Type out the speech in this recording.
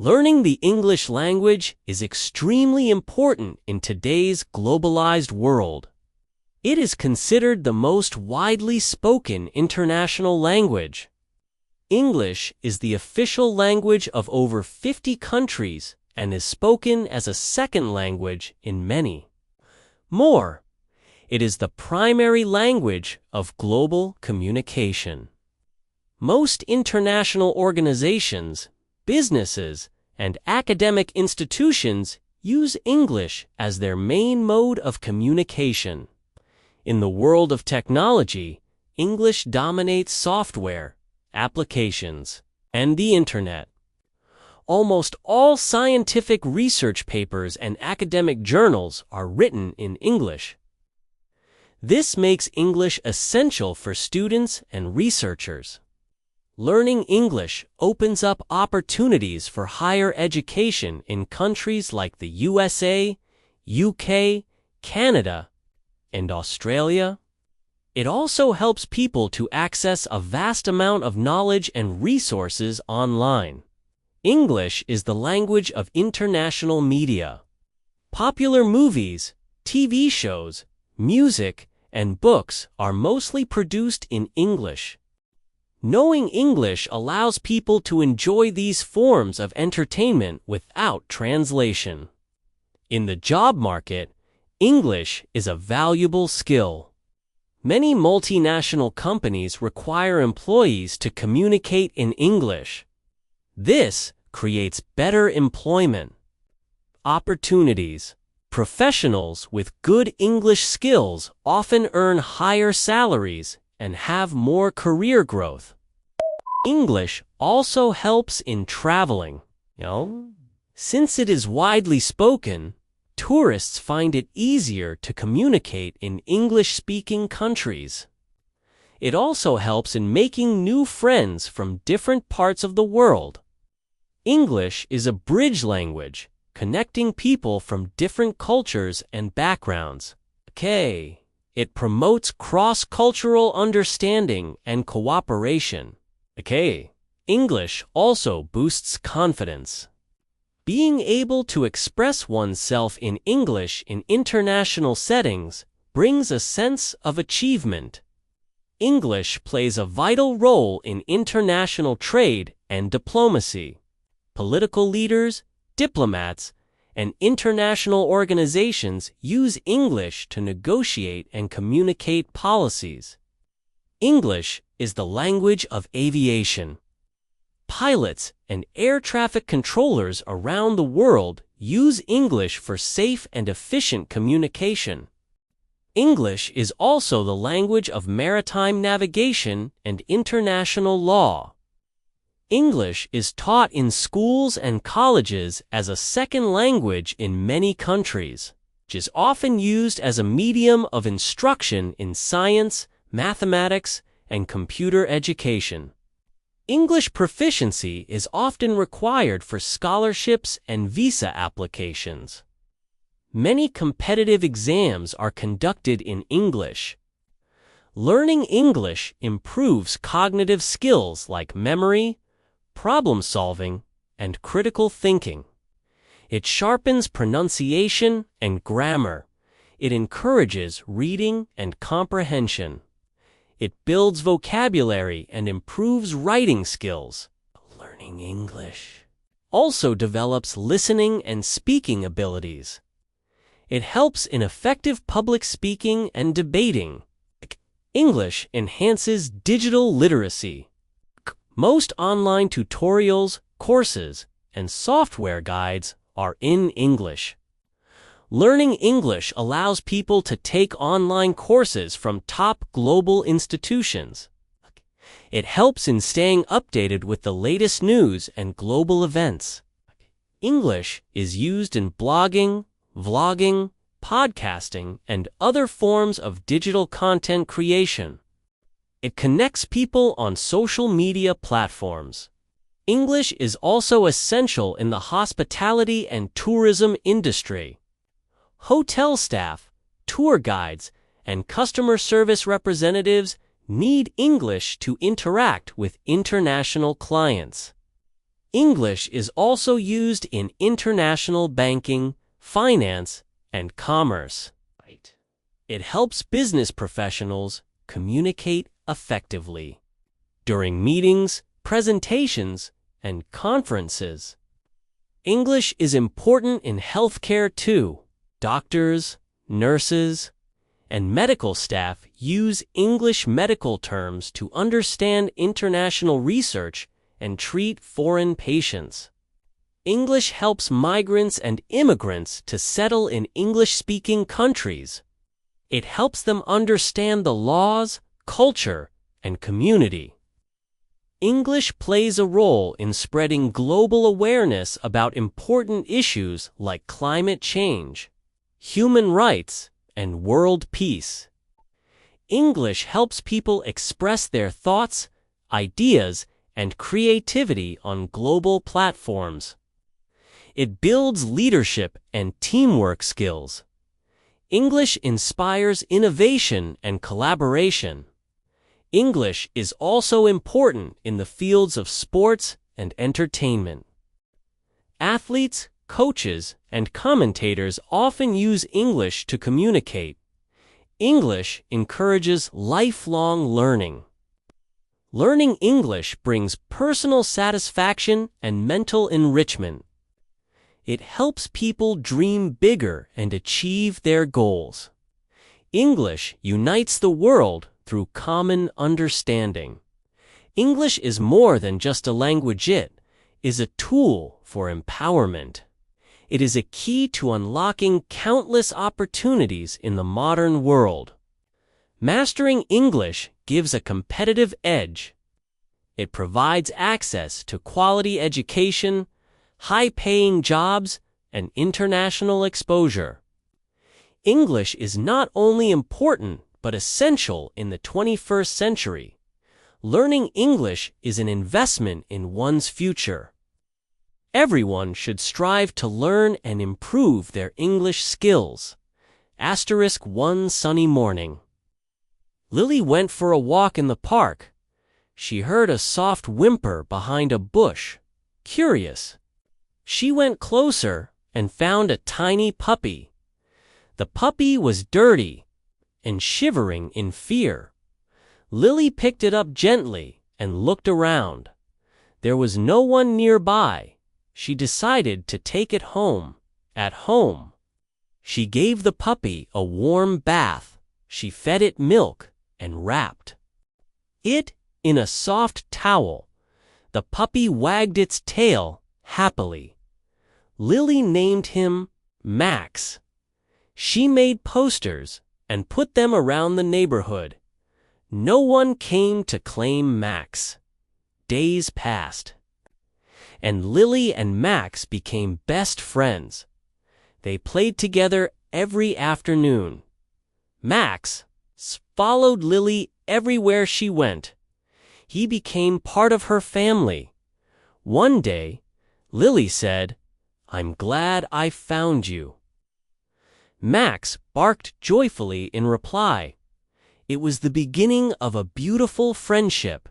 Learning the English language is extremely important in today's globalized world. It is considered the most widely spoken international language. English is the official language of over 50 countries and is spoken as a second language in many. More, it is the primary language of global communication. Most international organizations, businesses, and academic institutions use English as their main mode of communication. In the world of technology, English dominates software, applications, and the Internet. Almost all scientific research papers and academic journals are written in English. This makes English essential for students and researchers. Learning English opens up opportunities for higher education in countries like the USA, UK, Canada, and Australia. It also helps people to access a vast amount of knowledge and resources online. English is the language of international media. Popular movies, TV shows, music, and books are mostly produced in English. Knowing English allows people to enjoy these forms of entertainment without translation. In the job market, English is a valuable skill. Many multinational companies require employees to communicate in English. This creates better employment opportunities. Professionals with good English skills often earn higher salaries and have more career growth. English also helps in traveling. Since it is widely spoken, tourists find it easier to communicate in English-speaking countries. It also helps in making new friends from different parts of the world. English is a bridge language, connecting people from different cultures and backgrounds. It promotes cross-cultural understanding and cooperation. English also boosts confidence. Being able to express oneself in English in international settings brings a sense of achievement. English plays a vital role in international trade and diplomacy. Political leaders, diplomats, and international organizations use English to negotiate and communicate policies. English is the language of aviation. Pilots and air traffic controllers around the world use English for safe and efficient communication. English is also the language of maritime navigation and international law. English is taught in schools and colleges as a second language in many countries, which is often used as a medium of instruction in science, mathematics, and computer education. English proficiency is often required for scholarships and visa applications. Many competitive exams are conducted in English. Learning English improves cognitive skills like memory, problem-solving, and critical thinking. It sharpens pronunciation and grammar. It encourages reading and comprehension. It builds vocabulary and improves writing skills. Learning English also develops listening and speaking abilities. It helps in effective public speaking and debating. English enhances digital literacy. Most online tutorials, courses, and software guides are in English. Learning English allows people to take online courses from top global institutions. It helps in staying updated with the latest news and global events. English is used in blogging, vlogging, podcasting, and other forms of digital content creation. It connects people on social media platforms. English is also essential in the hospitality and tourism industry. Hotel staff, tour guides, and customer service representatives need English to interact with international clients. English is also used in international banking, finance, and commerce. It helps business professionals communicate effectively during meetings, presentations, and conferences. English is important in healthcare too. Doctors, nurses, and medical staff use English medical terms to understand international research and treat foreign patients. English helps migrants and immigrants to settle in English-speaking countries. It helps them understand the laws, culture, and community. English plays a role in spreading global awareness about important issues like climate change, human rights, and world peace. English helps people express their thoughts, ideas, and creativity on global platforms. It builds leadership and teamwork skills. English inspires innovation and collaboration. English is also important in the fields of sports and entertainment. Athletes, coaches, and commentators often use English to communicate. English encourages lifelong learning. Learning English brings personal satisfaction and mental enrichment. It helps people dream bigger and achieve their goals. English unites the world through common understanding. English is more than just a language, it is a tool for empowerment. It is a key to unlocking countless opportunities in the modern world. Mastering English gives a competitive edge. It provides access to quality education, high-paying jobs, and international exposure. English is not only important but essential in the 21st century. Learning English is an investment in one's future. Everyone should strive to learn and improve their English skills. One sunny morning, Lily went for a walk in the park. She heard a soft whimper behind a bush. Curious, she went closer and found a tiny puppy. The puppy was dirty and shivering in fear. Lily picked it up gently and looked around. There was no one nearby. She decided to take it home. At home, she gave the puppy a warm bath. She fed it milk and wrapped it in a soft towel. The puppy wagged its tail happily. Lily named him Max. She made posters and put them around the neighborhood. No one came to claim Max. Days passed, and Lily and Max became best friends. They played together every afternoon. Max followed Lily everywhere she went. He became part of her family. One day, Lily said, "I'm glad I found you." Max barked joyfully in reply. It was the beginning of a beautiful friendship.